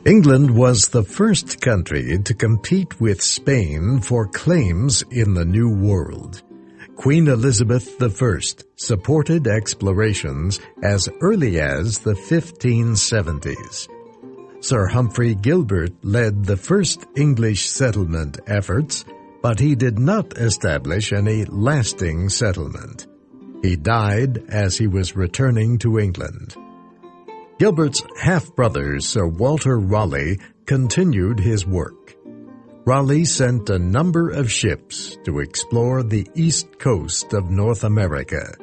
England was the first country to compete with Spain for claims in the New World. Queen Elizabeth I supported explorations as early as the 1570s. Sir Humphrey Gilbert led the first English settlement efforts, but he did not establish any lasting settlement. He died as he was returning to England. Gilbert's half-brother, Sir Walter Raleigh, continued his work. Raleigh sent a number of ships to explore the east coast of North America.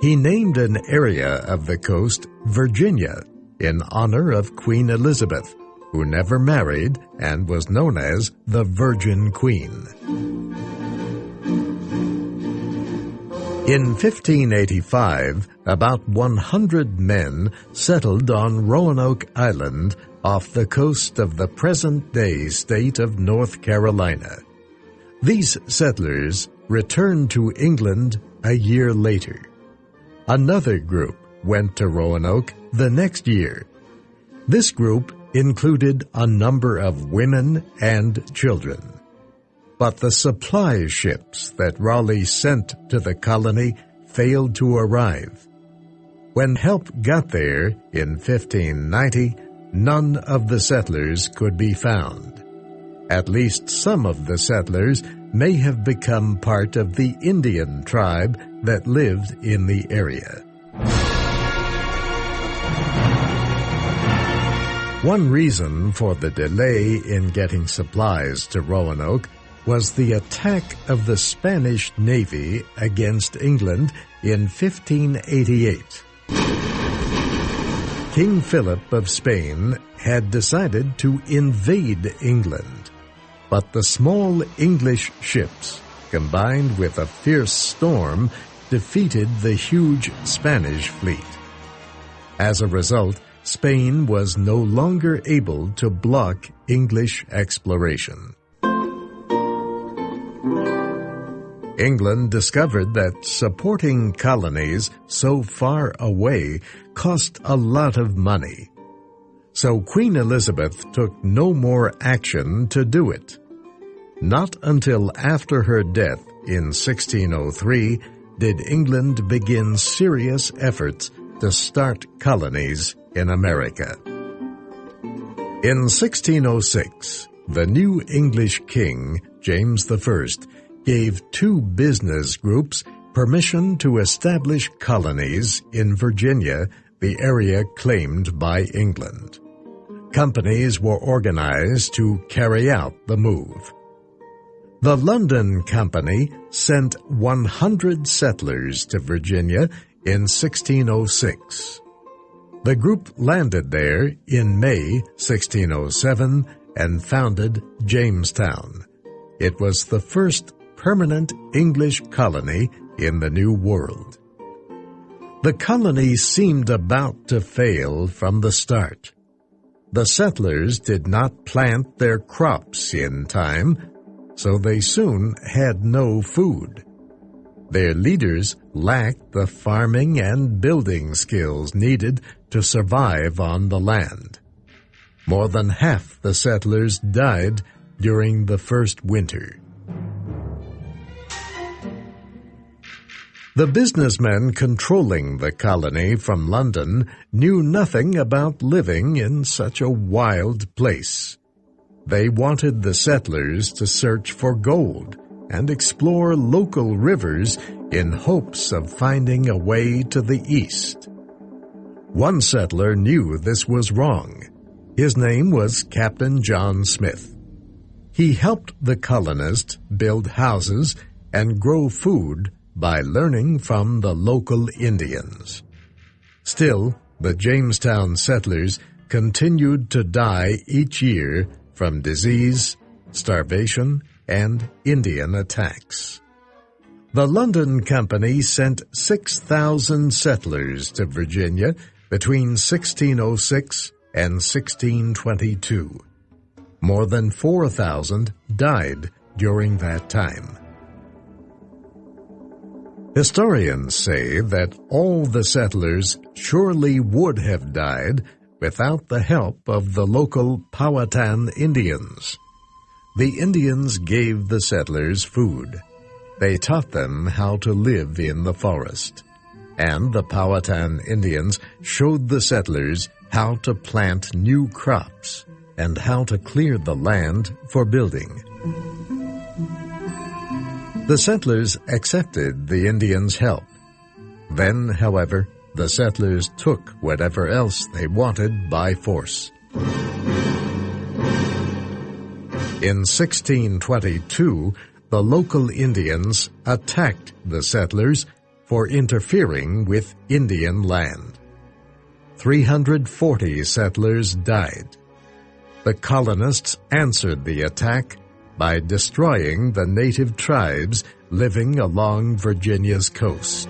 He named an area of the coast Virginia in honor of Queen Elizabeth, who never married and was known as the Virgin Queen. In 1585, about 100 men settled on Roanoke Island off the coast of the present-day state of North Carolina. These settlers returned to England a year later. Another group went to Roanoke the next year. This group included a number of women and children. But the supply ships that Raleigh sent to the colony failed to arrive. When help got there in 1590, none of the settlers could be found. At least some of the settlers may have become part of the Indian tribe that lived in the area. One reason for the delay in getting supplies to Roanoke was the attack of the Spanish Navy against England in 1588. King Philip of Spain had decided to invade England, but the small English ships, combined with a fierce storm, defeated the huge Spanish fleet. As a result, Spain was no longer able to block English exploration. England discovered that supporting colonies so far away cost a lot of money. So Queen Elizabeth took no more action to do it. Not until after her death in 1603 did England begin serious efforts to start colonies in America. In 1606, the new English king, James I, gave two business groups permission to establish colonies in Virginia, the area claimed by England. Companies were organized to carry out the move. The London Company sent 100 settlers to Virginia in 1606. The group landed there in May 1607 and founded Jamestown. It was the first permanent English colony in the New World. The colony seemed about to fail from the start. The settlers did not plant their crops in time, so they soon had no food. Their leaders lacked the farming and building skills needed to survive on the land. More than half the settlers died during the first winter. The businessmen controlling the colony from London knew nothing about living in such a wild place. They wanted the settlers to search for gold and explore local rivers in hopes of finding a way to the east. One settler knew this was wrong. His name was Captain John Smith. He helped the colonists build houses and grow food by learning from the local Indians. Still, the Jamestown settlers continued to die each year from disease, starvation, and Indian attacks. The London Company sent 6,000 settlers to Virginia between 1606 and 1622. More than 4,000 died during that time. Historians say that all the settlers surely would have died without the help of the local Powhatan Indians. The Indians gave the settlers food. They taught them how to live in the forest. And the Powhatan Indians showed the settlers how to plant new crops and how to clear the land for building. The settlers accepted the Indians' help. Then, however, the settlers took whatever else they wanted by force. In 1622, the local Indians attacked the settlers for interfering with Indian land. 340 settlers died. The colonists answered the attack by destroying the native tribes living along Virginia's coast.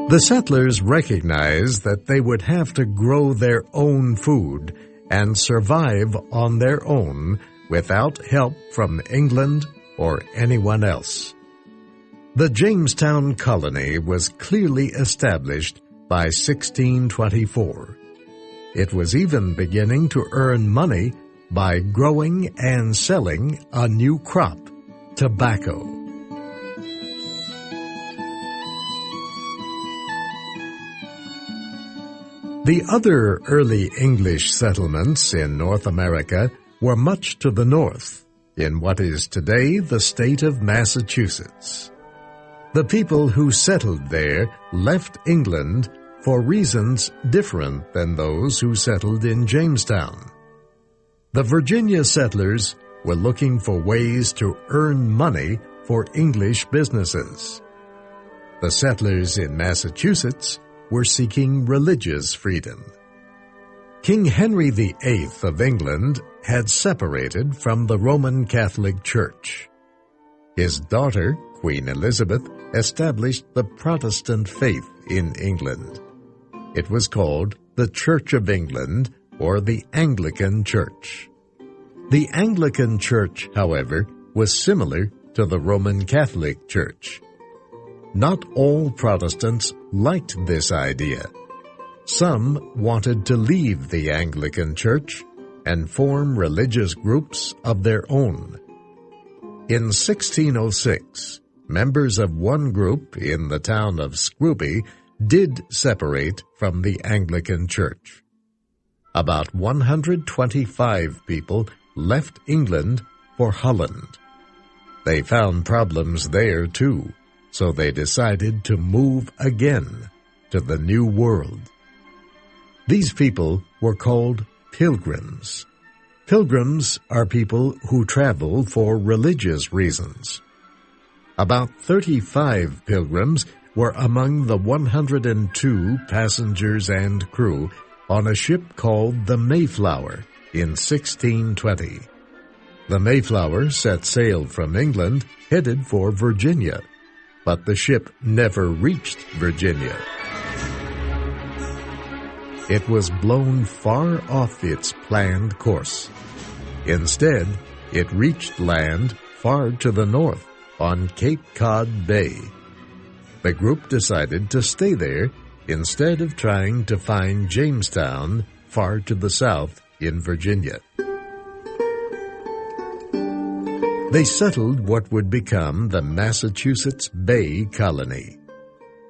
The settlers recognized that they would have to grow their own food and survive on their own without help from England or anyone else. The Jamestown colony was clearly established by 1624. It was even beginning to earn money by growing and selling a new crop, tobacco. The other early English settlements in North America were much to the north, in what is today the state of Massachusetts. The people who settled there left England for reasons different than those who settled in Jamestown. The Virginia settlers were looking for ways to earn money for English businesses. The settlers in Massachusetts were seeking religious freedom. King Henry VIII of England had separated from the Roman Catholic Church. His daughter, Queen Elizabeth, established the Protestant faith in England. It was called the Church of England or the Anglican Church. The Anglican Church, however, was similar to the Roman Catholic Church. Not all Protestants liked this idea. Some wanted to leave the Anglican Church and form religious groups of their own. In 1606, members of one group in the town of Scrooby did separate from the Anglican Church. About 125 people left England for Holland. They found problems there too, so they decided to move again to the New World. These people were called pilgrims. Pilgrims are people who travel for religious reasons. About 35 pilgrims were among the 102 passengers and crew on a ship called the Mayflower in 1620. The Mayflower set sail from England, headed for Virginia, but the ship never reached Virginia. It was blown far off its planned course. Instead, it reached land far to the north on Cape Cod Bay. The group decided to stay there instead of trying to find Jamestown far to the south in Virginia. They settled what would become the Massachusetts Bay Colony.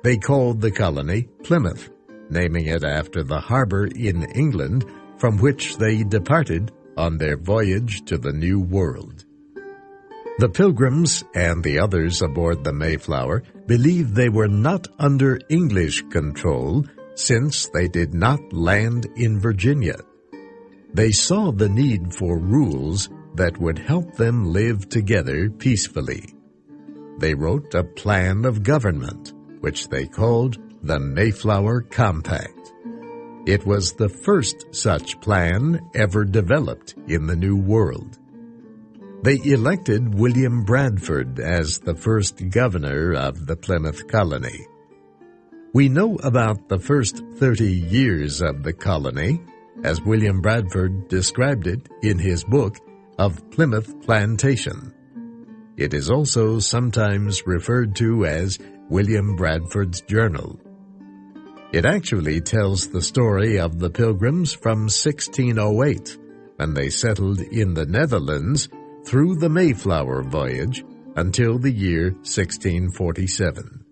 They called the colony Plymouth, naming it after the harbor in England from which they departed on their voyage to the New World. The Pilgrims and the others aboard the Mayflower believed they were not under English control since they did not land in Virginia. They saw the need for rules that would help them live together peacefully. They wrote a plan of government, which they called the Mayflower Compact. It was the first such plan ever developed in the New World. They elected William Bradford as the first governor of the Plymouth colony. We know about the first 30 years of the colony, as William Bradford described it in his book of Plymouth Plantation. It is also sometimes referred to as William Bradford's Journal. It actually tells the story of the Pilgrims from 1608, when they settled in the Netherlands through the Mayflower voyage until the year 1647.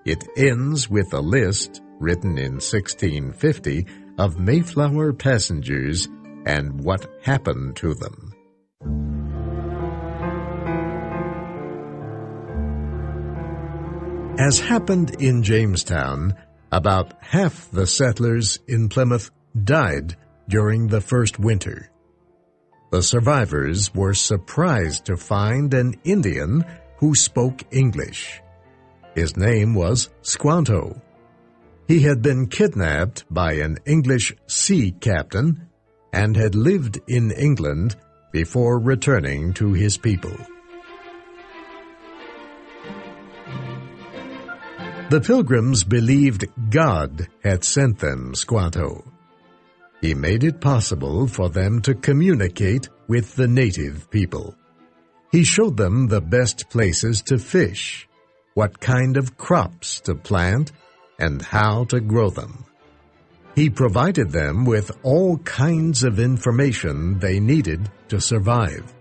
It ends with a list, written in 1650, of Mayflower passengers and what happened to them. As happened in Jamestown, about half the settlers in Plymouth died during the first winter. The survivors were surprised to find an Indian who spoke English. His name was Squanto. He had been kidnapped by an English sea captain and had lived in England before returning to his people. The Pilgrims believed God had sent them Squanto. He made it possible for them to communicate with the native people. He showed them the best places to fish, what kind of crops to plant, and how to grow them. He provided them with all kinds of information they needed to survive.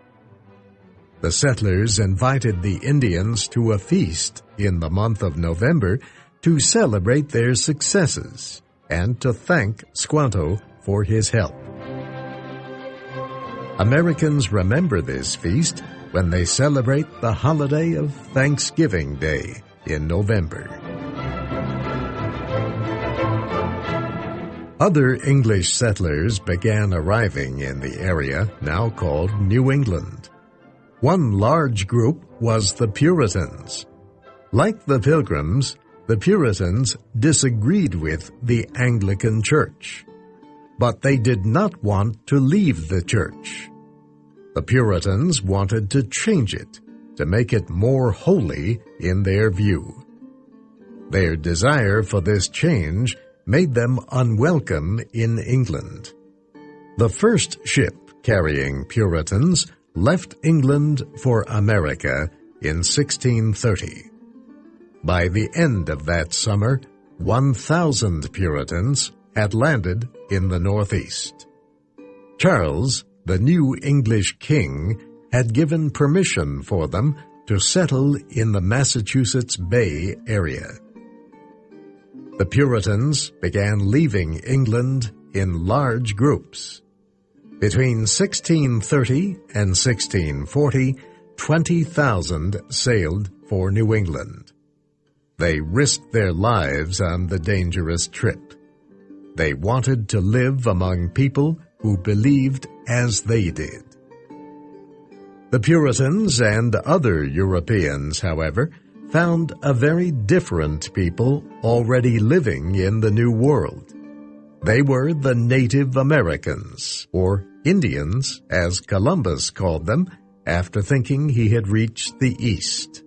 The settlers invited the Indians to a feast in the month of November to celebrate their successes and to thank Squanto for his help. Americans remember this feast when they celebrate the holiday of Thanksgiving Day in November. Other English settlers began arriving in the area now called New England. One large group was the Puritans. Like the Pilgrims, the Puritans disagreed with the Anglican Church, but they did not want to leave the church. The Puritans wanted to change it, to make it more holy in their view. Their desire for this change made them unwelcome in England. The first ship carrying Puritans left England for America in 1630. By the end of that summer, 1,000 Puritans had landed in the Northeast. Charles, the new English king, had given permission for them to settle in the Massachusetts Bay area. The Puritans began leaving England in large groups. Between 1630 and 1640, 20,000 sailed for New England. They risked their lives on the dangerous trip. They wanted to live among people who believed as they did. The Puritans and other Europeans, however, found a very different people already living in the New World. They were the Native Americans, or Indians, as Columbus called them, after thinking he had reached the East.